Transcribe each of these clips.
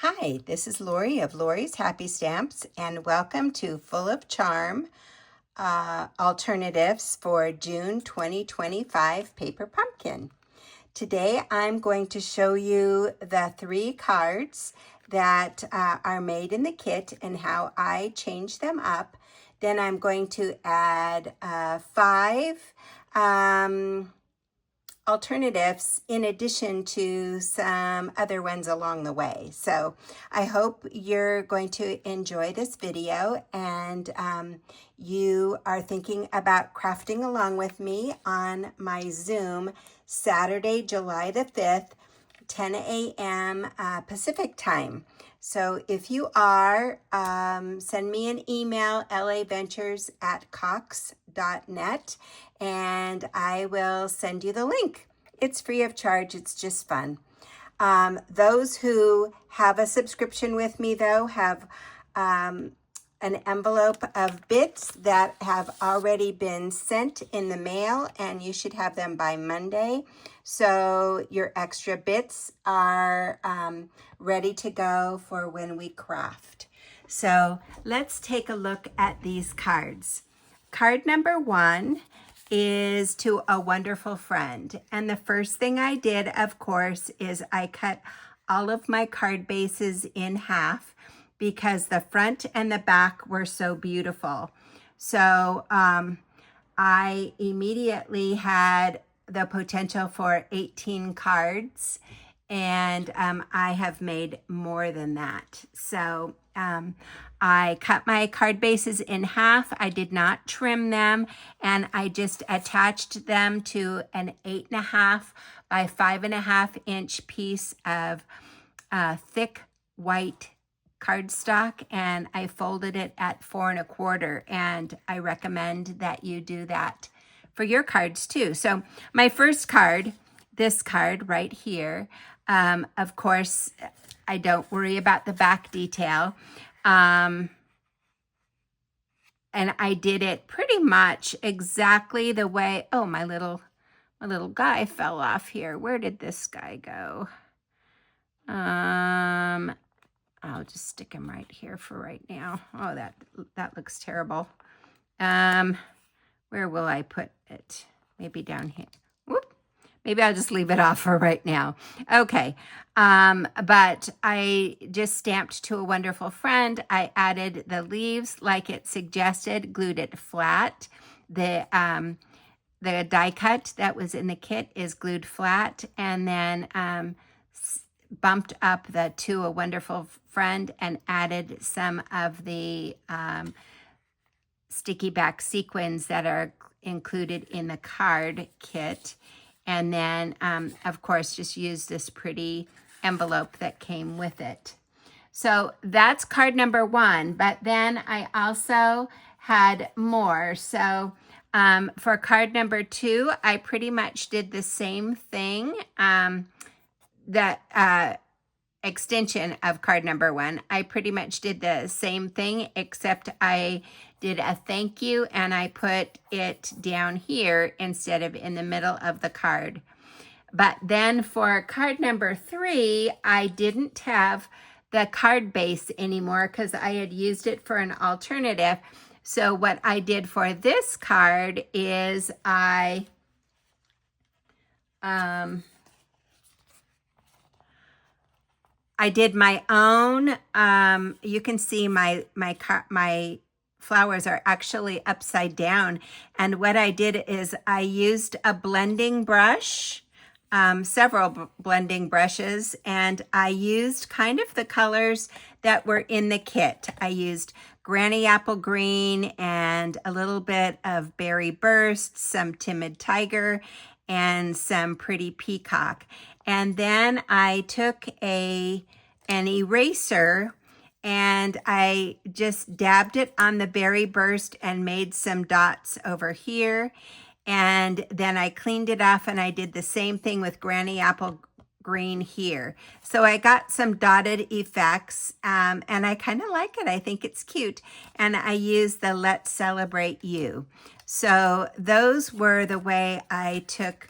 Hi, this is Lori of Lori's Happy Stamps, and welcome to Full of Charm Alternatives for June 2025 Paper Pumpkin. Today I'm going to show you the 3 cards that are made in the kit and how I change them up. Then I'm going to add 5 alternatives in addition to some other ones along the way. So I hope you're going to enjoy this video and you are thinking about crafting along with me on my Zoom Saturday, July the 5th, 10 a.m. Pacific time. So if you are, send me an email, laventures@cox.net, and I will send you the link. It's free of charge. It's just fun. Those who have a subscription with me, though, have an envelope of bits that have already been sent in the mail, and you should have them by Monday. So your extra bits are ready to go for when we craft. So let's take a look at these cards. Card number 1 is to a wonderful friend. And the first thing I did, of course, is I cut all of my card bases in half because the front and the back were so beautiful. So I immediately had the potential for 18 cards, and I have made more than that. So I cut my card bases in half. I did not trim them, and I just attached them to an 8.5 by 5.5 inch piece of thick white cardstock, and I folded it at 4 1/4, and I recommend that you do that for your cards too. So my first card, this card right here, of course, I don't worry about the back detail. And I did it pretty much exactly the way, oh, my little guy fell off here. Where did this guy go? I'll just stick him right here for right now. Oh, that looks terrible. Where will I put it? Maybe down here. Whoop. Maybe I'll just leave it off for right now. Okay. But I just stamped to a wonderful friend. I added the leaves like it suggested, glued it flat. The die cut that was in the kit is glued flat, and then bumped up the to a wonderful friend and added some of the sticky back sequins that are included in the card kit. And then, of course, just use this pretty envelope that came with it. So that's card number 1. But then I also had more. So for card number 2, I pretty much did the same thing. That extension of card number 1. I pretty much did the same thing, except I did a thank you and I put it down here instead of in the middle of the card. But then for card number 3, I didn't have the card base anymore because I had used it for an alternative. So what I did for this card is I did my own. You can see my flowers are actually upside down. And what I did is I used a blending brush, several blending brushes, and I used kind of the colors that were in the kit. I used Granny Apple Green and a little bit of Berry Burst, some Timid Tiger, and some Pretty Peacock. And then I took an eraser and I just dabbed it on the Berry Burst and made some dots over here. And then I cleaned it off and I did the same thing with Granny Apple Green here. So I got some dotted effects, and I kind of like it. I think it's cute. And I used the Let's Celebrate You. So those were the way I took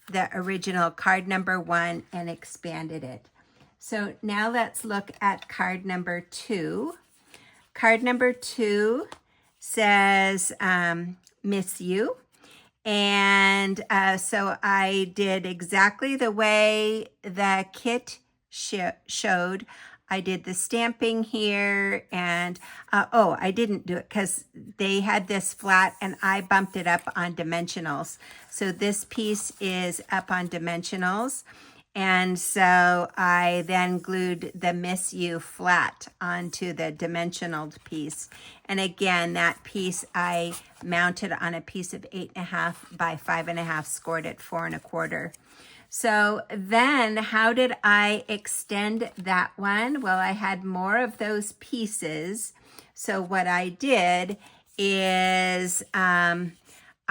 the original card number 1 and expanded it. So now let's look at card number 2. Card number 2 says, miss you. And so I did exactly the way the kit showed. I did the stamping here, and oh, I didn't do it because they had this flat and I bumped it up on dimensionals. So this piece is up on dimensionals. And so I then glued the Miss You flat onto the dimensional piece. And again, that piece I mounted on a piece of 8.5 by 5.5, scored at 4 1/4. So then how did I extend that one? Well, I had more of those pieces. So what I did is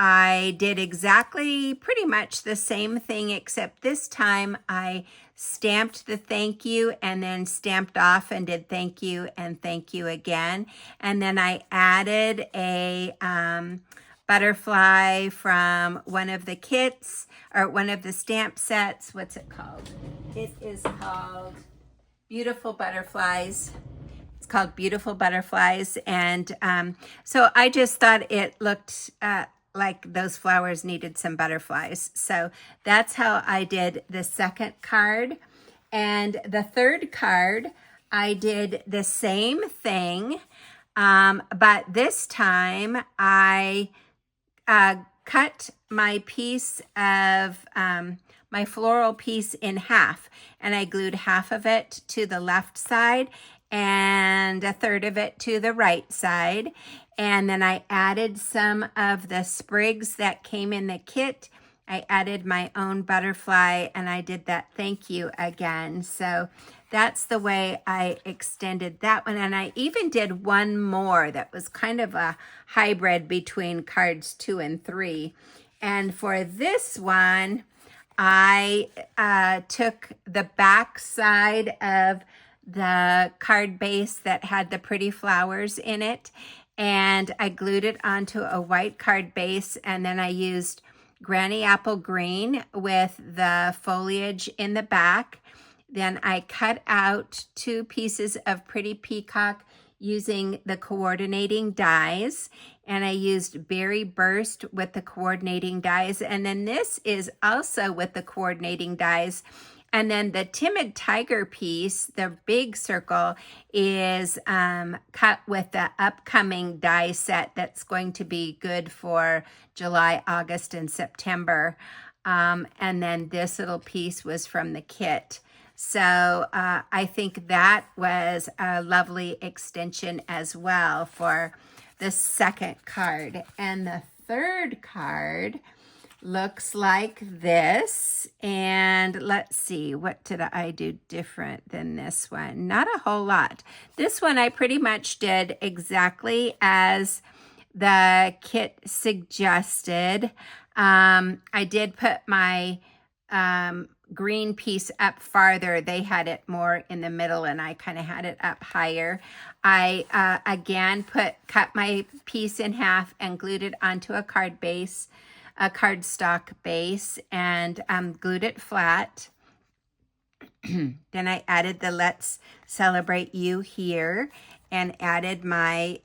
I did exactly pretty much the same thing, except this time I stamped the thank you and then stamped off and did thank you and thank you again. And then I added a butterfly from one of the kits or one of the stamp sets. What's it called? It is called Beautiful Butterflies. It's called Beautiful Butterflies. And so I just thought it looked like those flowers needed some butterflies. So that's how I did the second card. And the third card, I did the same thing, but this time I cut my piece of my floral piece in half, and I glued half of it to the left side and a third of it to the right side. And then I added some of the sprigs that came in the kit. I added my own butterfly, and I did that thank you again. So that's the way I extended that one. And I even did one more that was kind of a hybrid between cards 2 and 3. And for this one, I took the back side of the card base that had the pretty flowers in it, and I glued it onto a white card base, and then I used Granny Apple Green with the foliage in the back. Then I cut out 2 pieces of Pretty Peacock using the coordinating dies, and I used Berry Burst with the coordinating dies, and then this is also with the coordinating dies. And then the Timid Tiger piece, the big circle, is cut with the upcoming die set that's going to be good for July, August, and September. And then this little piece was from the kit. So I think that was a lovely extension as well for the second card. And the third card looks like this. And let's see, what did I do different than this one? Not a whole lot. This one I pretty much did exactly as the kit suggested. I did put my green piece up farther. They had it more in the middle, and I kind of had it up higher. I again cut my piece in half and glued it onto a card base, a cardstock base, and glued it flat. Then I added the Let's Celebrate You here and added my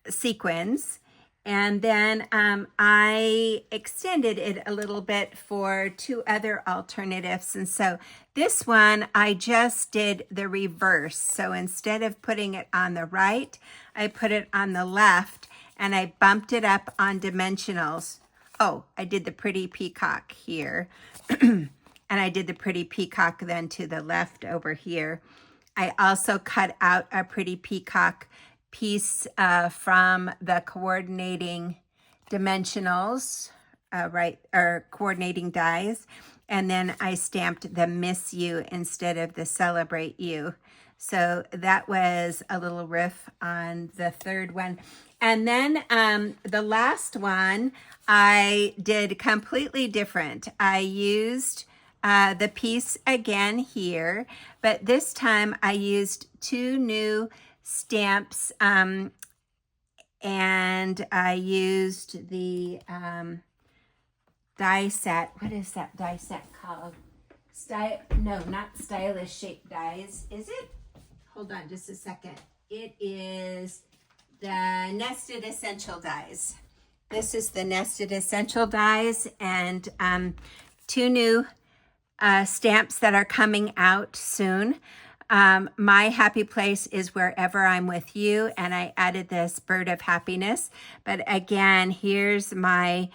sequins. And then I extended it a little bit for 2 other alternatives. And so this one, I just did the reverse. So instead of putting it on the right, I put it on the left, and I bumped it up on dimensionals. Oh, I did the Pretty Peacock here. And I did the Pretty Peacock then to the left over here. I also cut out a Pretty Peacock piece from the coordinating dimensionals, or coordinating dies, and then I stamped the Miss You instead of the Celebrate You. So that was a little riff on the third one. And then the last one I did completely different. I used the piece again here, but this time I used 2 new stamps, and I used the die set. What is that die set called? No, not stylish shape dies. Is it? Hold on just a second. It is the Nested Essential Dies. This is the Nested Essential Dies, and 2 new stamps that are coming out soon. My happy place is wherever I'm with you, and I added this Bird of Happiness. But again, here's my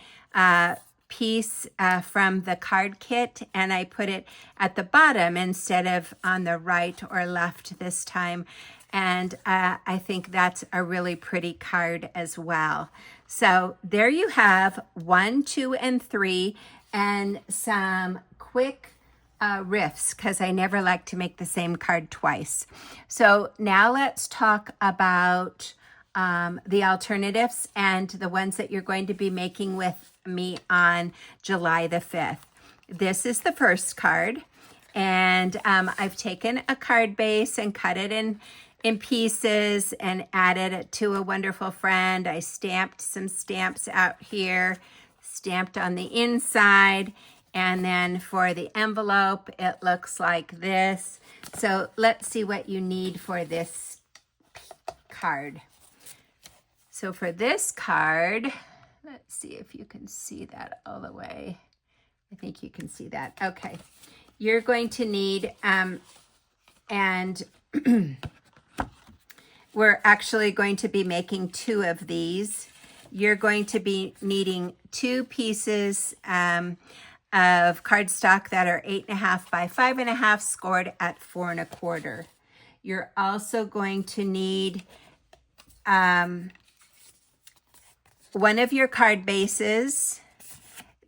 piece from the card kit, and I put it at the bottom instead of on the right or left this time. And I think that's a really pretty card as well. So there you have 1, 2, and 3, and some quick riffs, because I never like to make the same card twice. So now let's talk about the alternatives and the ones that you're going to be making with me on July the 5th. This is the first card, and I've taken a card base and cut it in pieces and added it to a wonderful friend. I stamped some stamps out here, stamped on the inside, and then for the envelope, it looks like this. So let's see what you need for this card. So for this card, let's see if you can see that all the way. I think you can see that. Okay. You're going to need, and we're actually going to be making 2 of these. You're going to be needing 2 pieces of cardstock that are 8.5 by 5.5, scored at 4 1/4. You're also going to need one of your card bases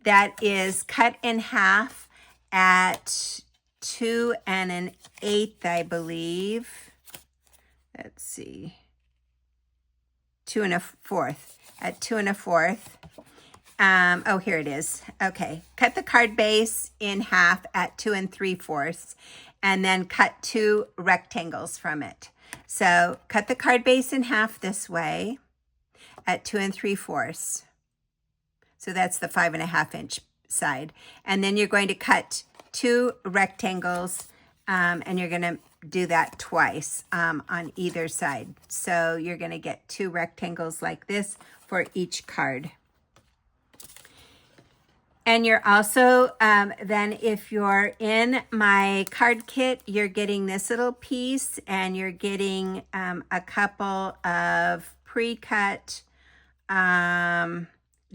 that is cut in half at 2 1/8, I believe. Let's see, 2 1/4, at 2 1/4. Oh, here it is. Okay. Cut the card base in half at 2 3/4, and then cut 2 rectangles from it. So cut the card base in half this way at 2 3/4. So that's the 5.5 inch side. And then you're going to cut 2 rectangles, and you're going to do that twice on either side. So you're going to get 2 rectangles like this for each card. And you're also, then if you're in my card kit, you're getting this little piece, and you're getting a couple of pre-cut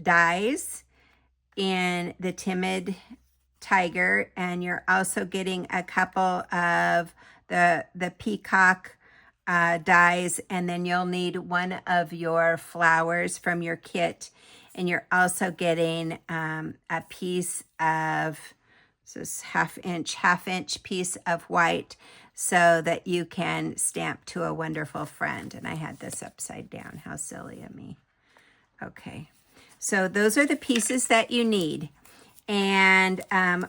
dies in the Timid Tiger, and you're also getting a couple of the peacock dies, and then you'll need one of your flowers from your kit. And you're also getting a piece of, this half inch piece of white, so that you can stamp to a wonderful friend. And I had this upside down. How silly of me. Okay. So those are the pieces that you need. And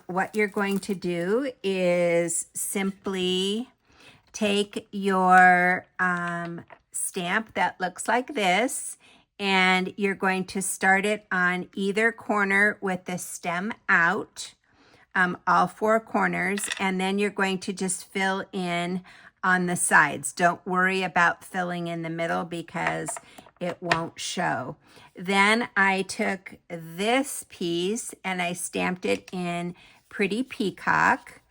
what you're going to do is simply take your stamp that looks like this, and you're going to start it on either corner with the stem out, all 4 corners, and then you're going to just fill in on the sides. Don't worry about filling in the middle because it won't show. Then I took this piece and I stamped it in Pretty Peacock,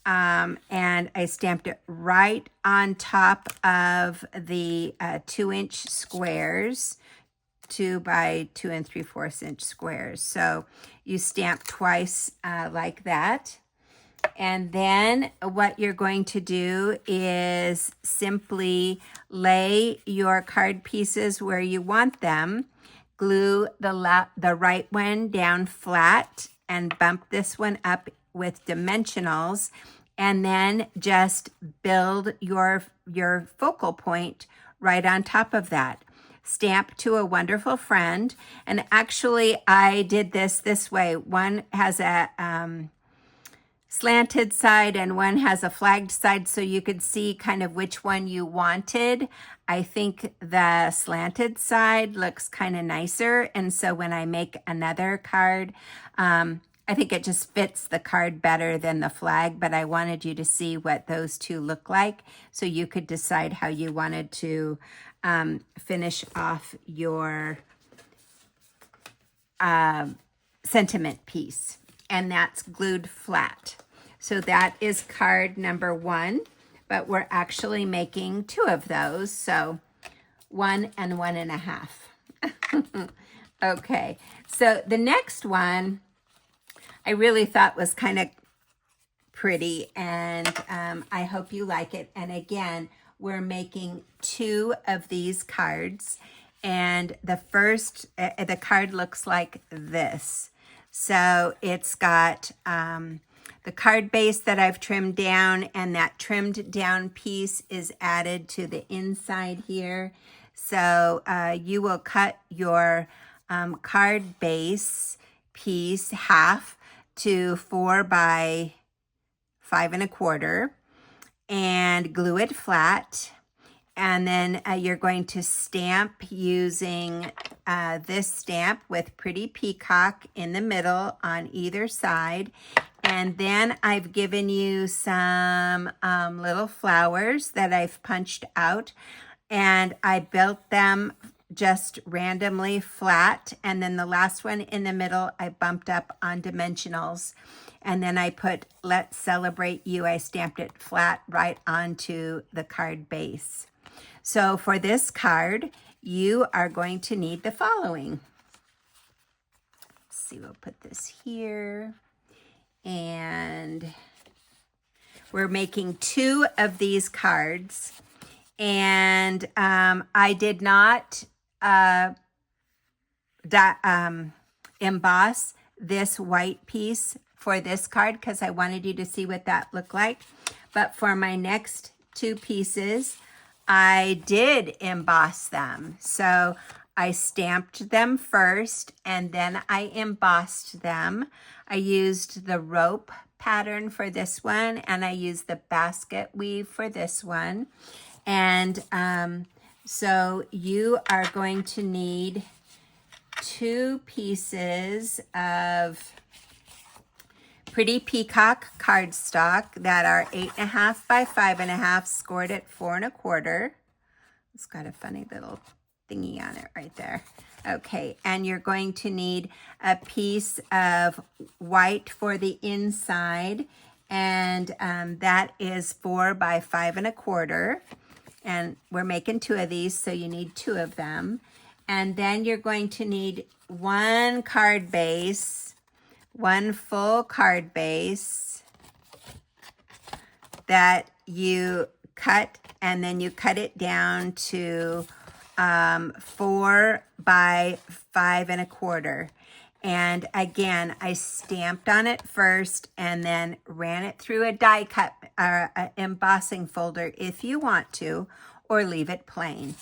and I stamped it right on top of the 2 inch squares, 2 by 2 3/4 inch squares. So you stamp twice like that. And then what you're going to do is simply lay your card pieces where you want them, glue the right one down flat, and bump this one up with dimensionals, and then just build your focal point right on top of that. Stamp to a wonderful friend. And actually I did this way. One has a slanted side and one has a flagged side, so you could see kind of which one you wanted. I think the slanted side looks kind of nicer, and so when I make another card, I think it just fits the card better than the flag, but I wanted you to see what those two look like so you could decide how you wanted to finish off your sentiment piece. And that's glued flat. So that is card number 1, but we're actually making 2 of those. So 1 and 1.5. Okay, so the next one I really thought was kind of pretty, and I hope you like it. And again, we're making 2 of these cards, and the first, the card looks like this. So it's got the card base that I've trimmed down, and that trimmed down piece is added to the inside here. So you will cut your card base piece half to 4 by 5 1/4 and glue it flat. And then you're going to stamp using this stamp with Pretty Peacock in the middle on either side. And then I've given you some little flowers that I've punched out, and I built them just randomly flat. And then the last one in the middle, I bumped up on dimensionals. And then I put Let's Celebrate You. I stamped it flat right onto the card base. So for this card, you are going to need the following. Let's see, we'll put this here. And we're making 2 of these cards. And I did not emboss this white piece for this card because I wanted you to see what that looked like. But for my next 2 pieces, I did emboss them. So I stamped them first and then I embossed them. I used the rope pattern for this one, and I used the basket weave for this one. And so you are going to need 2 pieces of Pretty Peacock cardstock that are 8.5 by 5.5, scored at 4 1/4. It's got a funny little thingy on it right there. Okay, and you're going to need a piece of white for the inside, and that is 4 by 5 1/4. And we're making 2 of these, so you need 2 of them. And then you're going to need 1 card base, 1 full card base that you cut, and then you cut it down to 4 by 5 1/4. And again, I stamped on it first and then ran it through a die cut embossing folder if you want to, or leave it plain.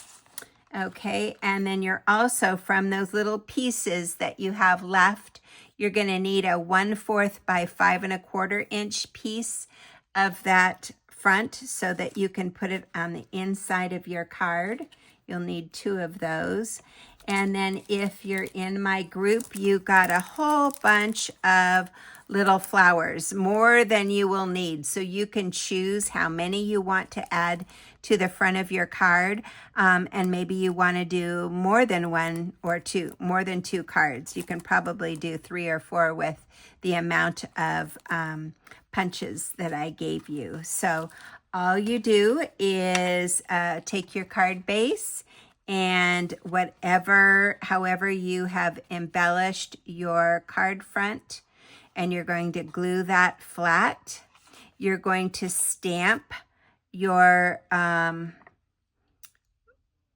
Okay, and then you're also, from those little pieces that you have left, you're going to need a 1/4 by 5 1/4 inch piece of that front so that you can put it on the inside of your card. You'll need 2 of those. And then if you're in my group, you got a whole bunch of little flowers, more than you will need. So you can choose how many you want to add to the front of your card. And maybe you want to do more than 1 or 2, more than 2 cards. You can probably do 3 or 4 with the amount of punches that I gave you. So all you do is take your card base and however you have embellished your card front, and you're going to glue that flat. You're going to stamp your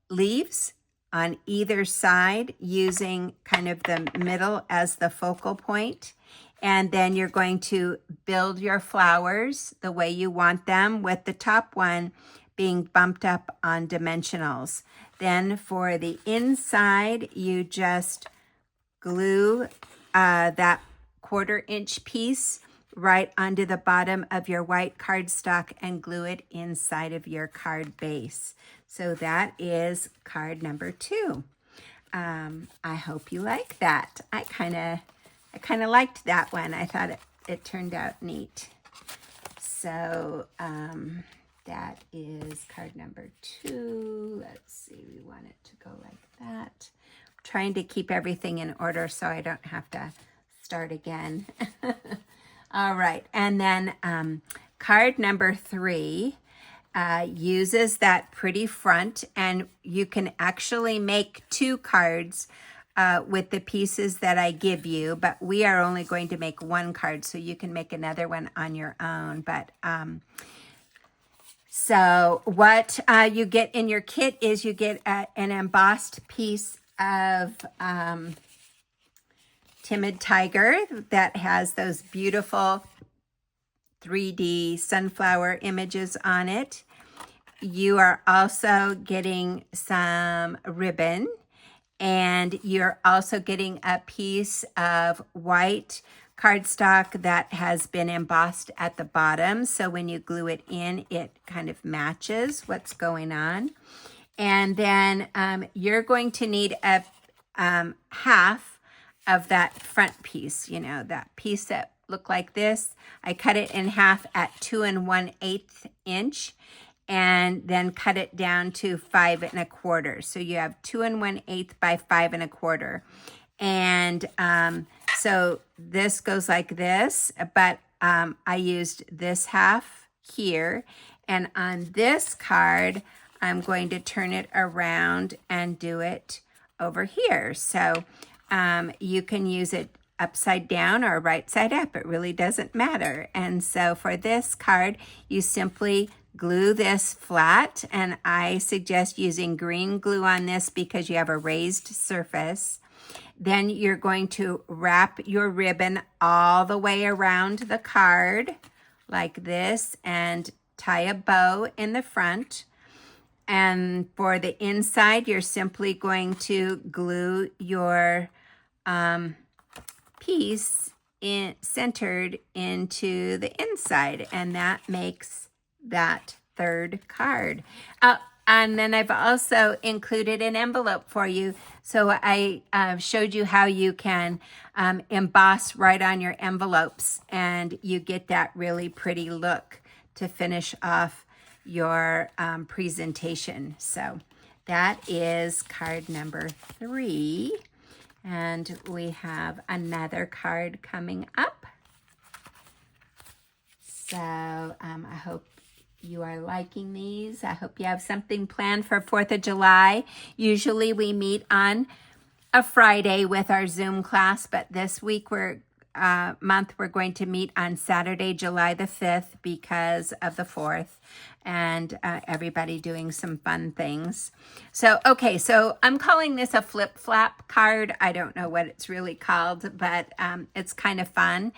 leaves on either side using kind of the middle as the focal point. And then you're going to build your flowers the way you want them, with the top one being bumped up on dimensionals. Then for the inside, you just glue that 1/4 inch piece right onto the bottom of your white cardstock and glue it inside of your card base. So that is card number 2. I hope you like that. I kind of liked that one. I thought it turned out neat. So that is card number 2. Let's see, we want it to go like that. I'm trying to keep everything in order so I don't have to start again. All right, and then card number 3 uses that pretty front, and you can actually make 2 cards with the pieces that I give you, but we are only going to make 1 card, so you can make another one on your own. But so what you get in your kit is you get an embossed piece of Timid Tiger that has those beautiful 3D sunflower images on it. You are also getting some ribbon, and you're also getting a piece of white cardstock that has been embossed at the bottom. So when you glue it in, it kind of matches what's going on. And then you're going to need a half of that front piece, you know, that piece that looked like this. I cut it in half at 2 1/8 inch and then cut it down to 5 1/4. So you have 2 1/8 by 5 1/4. And so this goes like this, but I used this half here. And on this card, I'm going to turn it around and do it over here. So you can use it upside down or right side up. It really doesn't matter. And so for this card, you simply glue this flat, and I suggest using green glue on this because you have a raised surface. Then you're going to wrap your ribbon all the way around the card like this and tie a bow in the front. And for the inside, you're simply going to glue your piece centered into the inside, and that makes that 3rd card. And then I've also included an envelope for you. So I showed you how you can emboss right on your envelopes, and you get that really pretty look to finish off your presentation. So that is card number 3. And we have another card coming up. So I hope you are liking these. I hope you have something planned for 4th of July. Usually we meet on a Friday with our Zoom class, but this week we're going to meet on Saturday, July the 5th because of the 4th, and everybody doing some fun things. So, okay, so I'm calling this a flip-flap card. I don't know what it's really called, but it's kind of fun.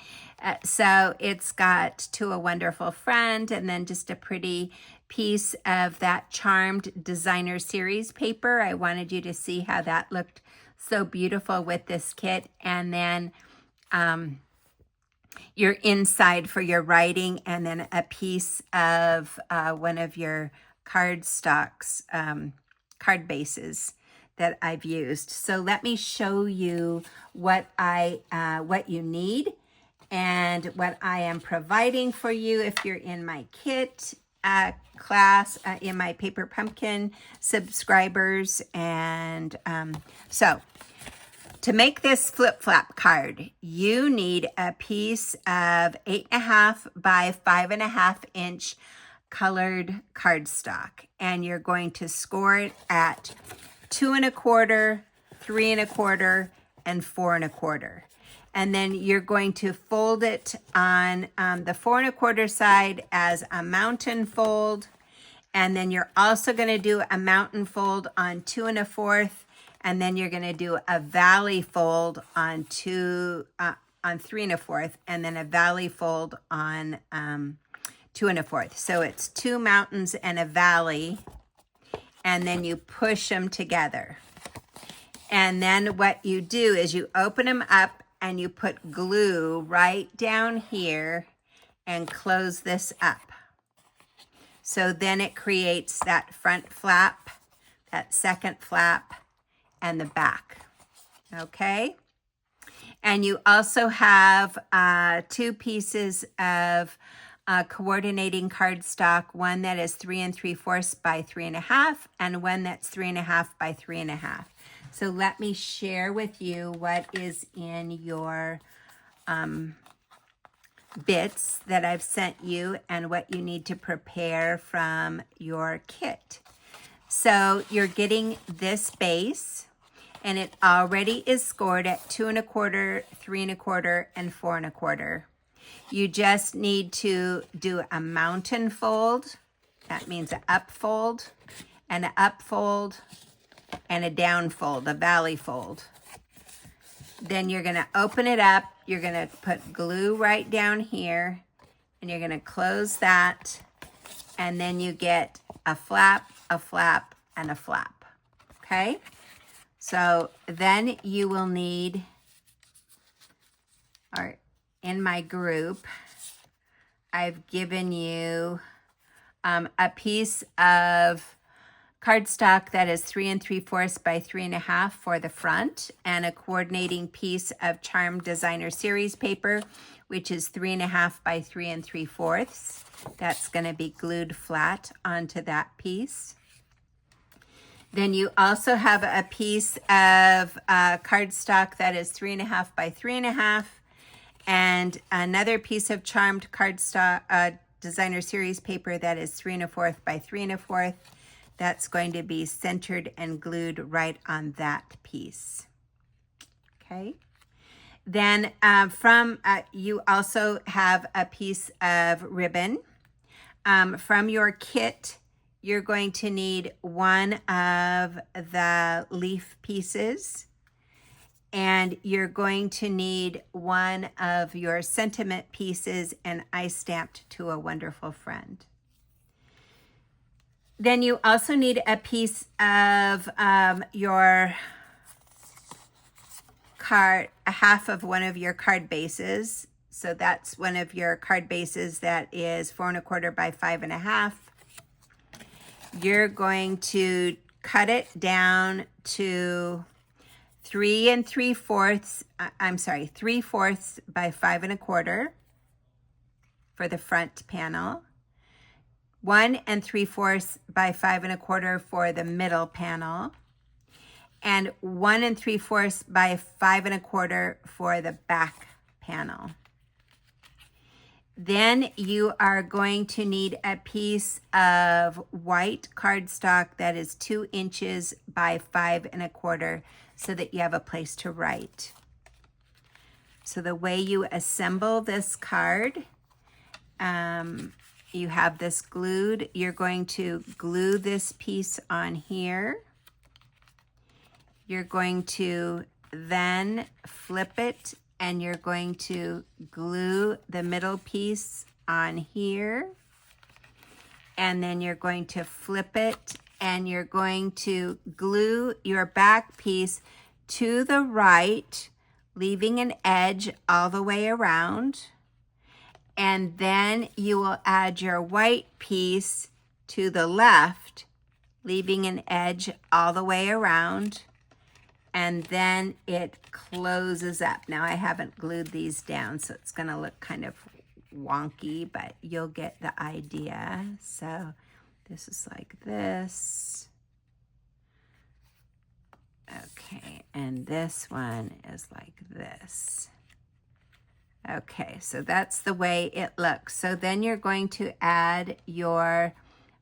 So it's got To a Wonderful Friend, and then just a pretty piece of that Charmed Designer Series paper. I wanted you to see how that looked so beautiful with this kit. And then your inside for your writing, and then a piece of one of your card bases that I've used. So let me show you what you need and what I am providing for you if you're in my kit class, in my Paper Pumpkin subscribers. And so to make this flip-flap card, you need a piece of 8.5 by 5.5 inch colored cardstock, and you're going to score it at 2 1/4, 3 1/4, and 4 1/4. And then you're going to fold it on the 4 1/4 side as a mountain fold, and then you're also going to do a mountain fold on 2 1/4. And then you're going to do a valley fold on 3 1/4, and then a valley fold on 2 1/4. So it's 2 mountains and a valley, and then you push them together. And then what you do is you open them up and you put glue right down here and close this up. So then it creates that front flap, that second flap, and the back, okay? And you also have 2 pieces of coordinating cardstock, one that is 3 3/4 by 3.5 and one that's 3.5 by 3.5. So let me share with you what is in your bits that I've sent you and what you need to prepare from your kit. So you're getting this base, and it already is scored at 2 1/4, 3 1/4, and 4 1/4. You just need to do a mountain fold. That means an up fold, and an up fold, and a down fold, a valley fold. Then you're gonna open it up. You're gonna put glue right down here, and you're gonna close that, and then you get a flap, and a flap, okay? So then you will need, or in my group, I've given you a piece of cardstock that is 3 3/4 by 3.5 for the front, and a coordinating piece of Charm Designer Series paper, which is 3.5 by 3 3/4. That's going to be glued flat onto that piece. Then you also have a piece of cardstock that is 3.5 by 3.5, and another piece of charmed cardstock Designer Series paper that is 3 1/4 by 3 1/4. That's going to be centered and glued right on that piece. Okay. Then you also have a piece of ribbon. From your kit, you're going to need one of the leaf pieces, and you're going to need one of your sentiment pieces, and I stamped to a wonderful friend. Then you also need a piece of your card, a half of one of your card bases. So that's one of your card bases that is 4 1/4 by 5.5. You're going to cut it down to 3 3/4. I'm sorry, 3/4 by 5 1/4 for the front panel. 1 3/4 by 5 1/4 for the middle panel, and 1 3/4 by 5 1/4 for the back panel. Then you are going to need a piece of white cardstock that is 2 inches by 5 1/4 so that you have a place to write. So the way you assemble this card, you have this glued. You're going to glue this piece on here. You're going to then flip it, and you're going to glue the middle piece on here. And then you're going to flip it, and you're going to glue your back piece to the right, leaving an edge all the way around. And then you will add your white piece to the left, leaving an edge all the way around. And then it closes up. Now I haven't glued these down, so it's gonna look kind of wonky, but you'll get the idea. So this is like this. Okay, and this one is like this. Okay, so that's the way it looks. So then you're going to add your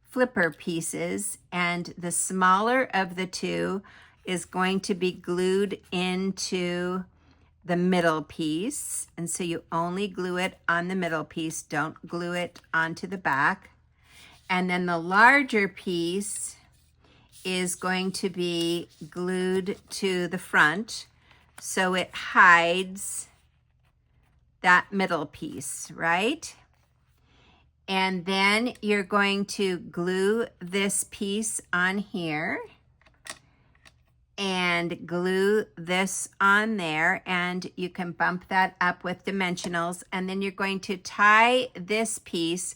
flipper pieces, and the smaller of the two is going to be glued into the middle piece. And so you only glue it on the middle piece, don't glue it onto the back. And then the larger piece is going to be glued to the front, so it hides that middle piece, right? And then you're going to glue this piece on here. and glue this on there, and you can bump that up with dimensionals, and then you're going to tie this piece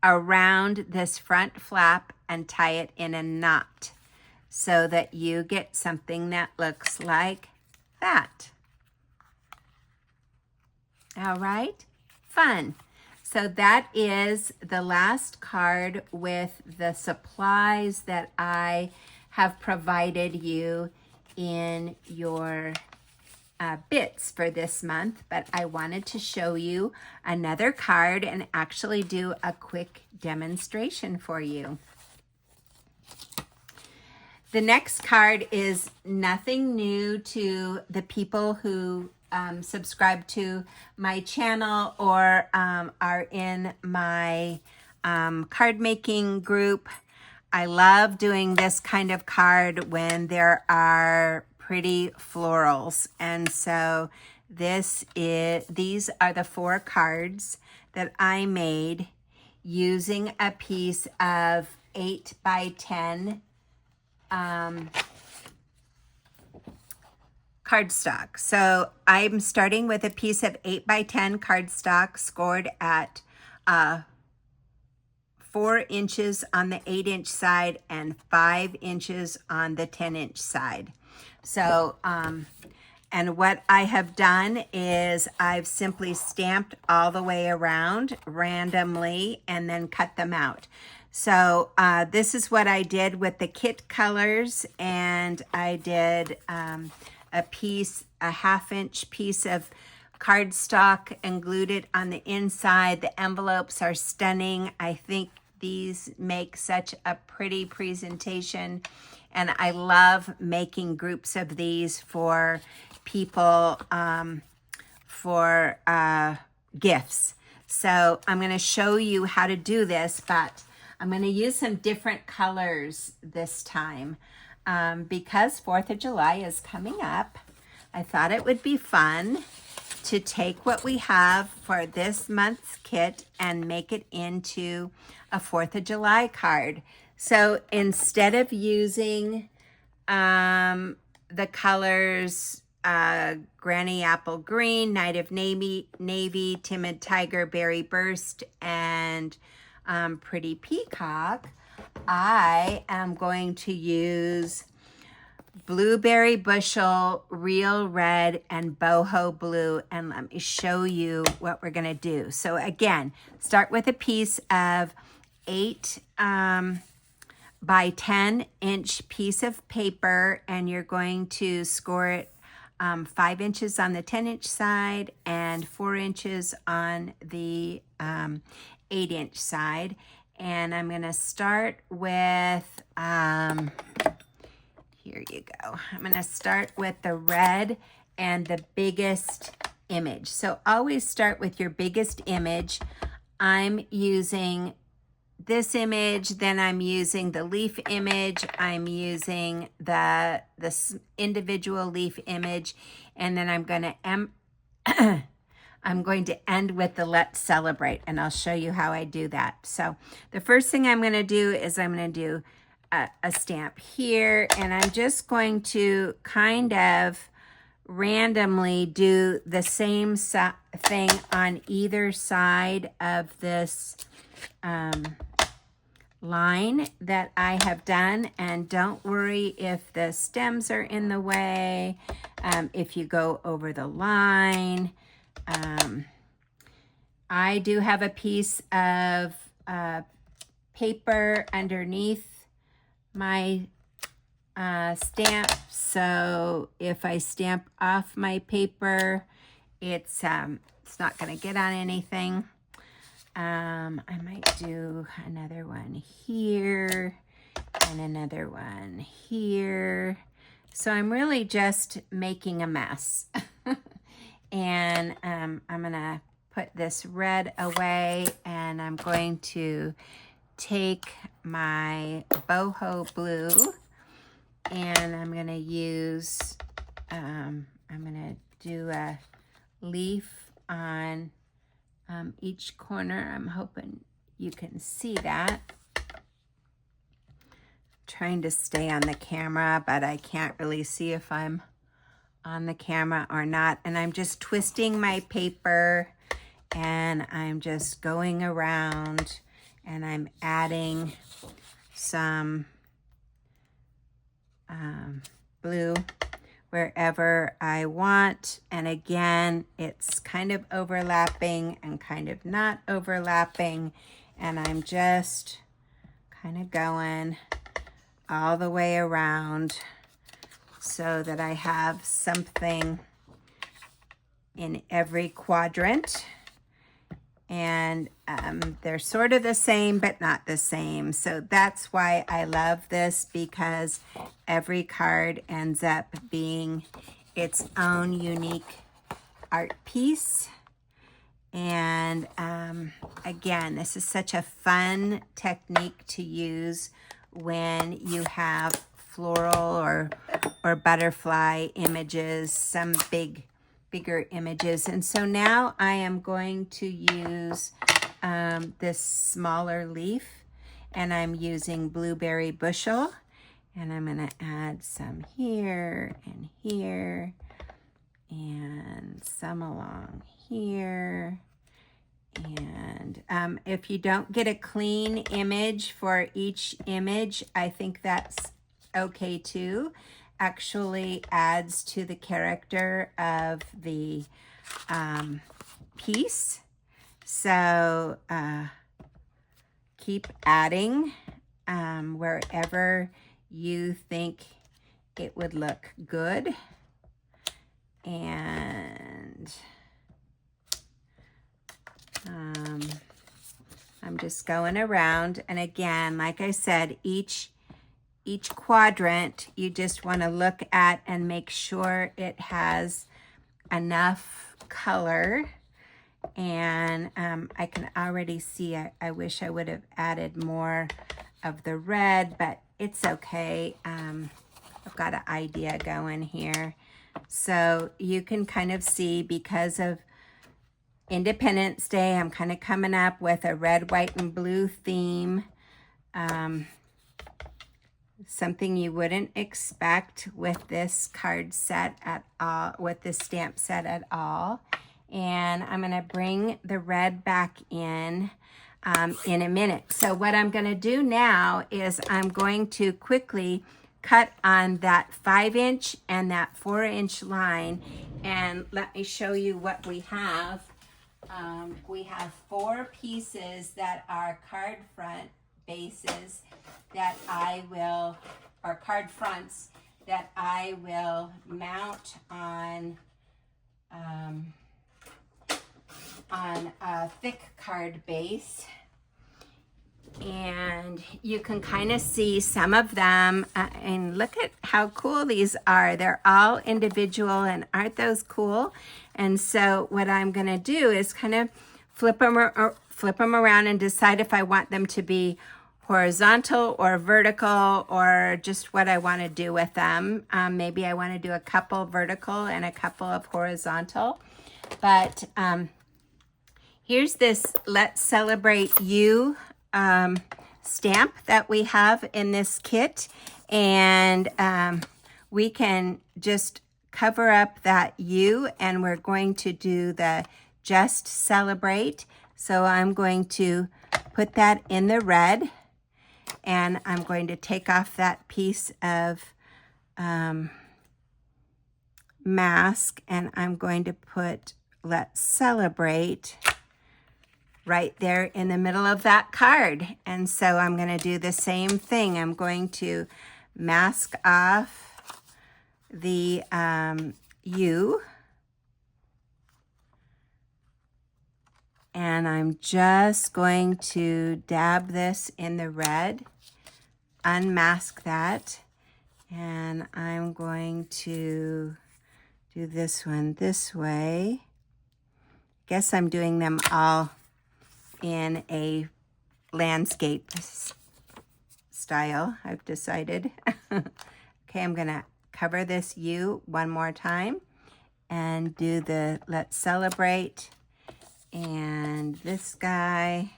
around this front flap and tie it in a knot so that you get something that looks like that. All right, fun. So that is the last card with the supplies that I have provided you in your bits for this month, but I wanted to show you another card and actually do a quick demonstration for you. The next card is nothing new to the people who subscribe to my channel or are in my card making group. I love doing this kind of card when there are pretty florals. And so these are the 4 cards that I made using a piece of 8 by 10 cardstock. So I'm starting with a piece of 8 by 10 cardstock scored at 4 inches on the 8-inch side and 5 inches on the 10-inch side. So, and what I have done is I've simply stamped all the way around randomly and then cut them out. So this is what I did with the kit colors, and I did a 1/2-inch piece of cardstock and glued it on the inside. The envelopes are stunning. I think these make such a pretty presentation, and I love making groups of these for people for gifts. So I'm going to show you how to do this, but I'm going to use some different colors this time because 4th of July is coming up. I thought it would be fun to take what we have for this month's kit and make it into a 4th of July card. So instead of using the colors Granny Apple Green, Night of Navy, Timid Tiger, Berry Burst, and Pretty Peacock, I am going to use Blueberry Bushel, Real Red, and Boho Blue. And let me show you what we're going to do. So again, start with a piece of 8 by 10-inch piece of paper, and you're going to score it 5 inches on the 10-inch side and 4 inches on the 8-inch side. And I'm going to start with, here you go. I'm going to start with the red and the biggest image. So always start with your biggest image. I'm using this image, then I'm using the leaf image, I'm using the individual leaf image, and then I'm going to I'm going to end with the Let's Celebrate, and I'll show you how I do that. So the first thing I'm going to do is I'm going to do a stamp here, and I'm just going to kind of randomly do the same thing on either side of this line that I have done. And don't worry if the stems are in the way, if you go over the line. I do have a piece of paper underneath my stamp, so if I stamp off my paper, it's not going to get on anything. I might do another one here and another one here. So I'm really just making a mess. And I'm going to put this red away, and I'm going to take my boho blue, and I'm going to use, I'm going to do a leaf on each corner. I'm hoping you can see that. trying to stay on the camera, but I can't really see if I'm on the camera or not. And I'm just twisting my paper, and I'm just going around, and I'm adding some blue wherever I want. And again, it's kind of overlapping and kind of not overlapping. And I'm just kind of going all the way around so that I have something in every quadrant. And they're sort of the same, but not the same. So that's why I love this, because every card ends up being its own unique art piece. And again, this is such a fun technique to use when you have floral or butterfly images, some bigger images. And so now I am going to use this smaller leaf, and I'm using Blueberry Bushel, and I'm going to add some here and here and some along here. And if you don't get a clean image for each image, I think that's okay too. Actually adds to the character of the piece. So keep adding wherever you think it would look good. And I'm just going around. And again, like I said, each quadrant you just want to look at and make sure it has enough color. And I can already see, I wish I would have added more of the red, but it's okay. I've got an idea going here. So you can kind of see, because of Independence Day, I'm kind of coming up with a red, white, and blue theme. Something you wouldn't expect with this card set at all, with this stamp set at all. And I'm going to bring the red back in a minute. So what I'm going to do now is I'm going to quickly cut on that 5-inch and that 4-inch line. And let me show you what we have. We have 4 pieces that are card front bases that I will, or card fronts that I will mount on a thick card base. And you can kind of see some of them, and look at how cool these are. They're all individual, and aren't those cool? And so what I'm going to do is kind of flip them around and decide if I want them to be horizontal or vertical, or just what I want to do with them. Maybe I want to do a couple vertical and a couple of horizontal. But here's this Let's Celebrate You stamp that we have in this kit, and we can just cover up that U, and we're going to do the Just Celebrate. So I'm going to put that in the red, and I'm going to take off that piece of mask, and I'm going to put Let's Celebrate right there in the middle of that card. And so I'm going to do the same thing. I'm going to mask off the U, and I'm just going to dab this in the red, unmask that, and I'm going to do this one this way. Guess I'm doing them all in a landscape style, I've decided. Okay, I'm gonna cover this U one more time and do the Let's Celebrate. And this guy,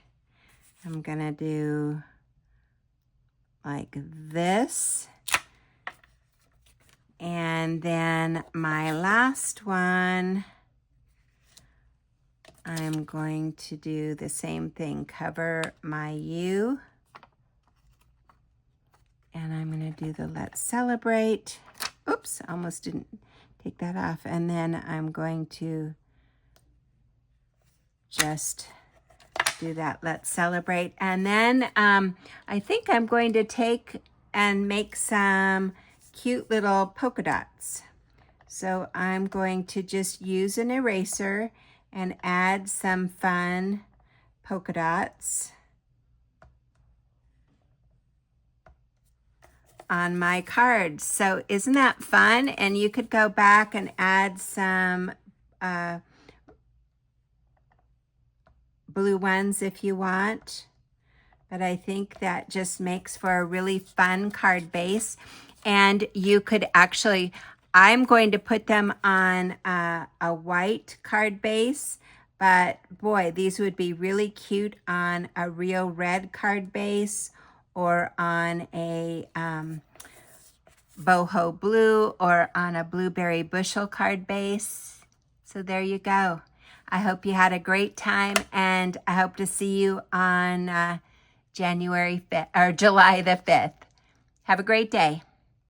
I'm gonna do like this. And then my last one, I'm going to do the same thing, cover my U. And I'm going to do the Let's Celebrate. Oops, almost didn't take that off. And then I'm going to just do that Let's Celebrate. And then I think I'm going to take and make some cute little polka dots. So I'm going to just use an eraser and add some fun polka dots on my cards. So isn't that fun? And you could go back and add some blue ones if you want. But I think that just makes for a really fun card base. And you could actually, I'm going to put them on a white card base, but boy, these would be really cute on a real red card base or on a boho blue or on a blueberry bushel card base. So there you go. I hope you had a great time, and I hope to see you on January 5th or July the 5th. Have a great day.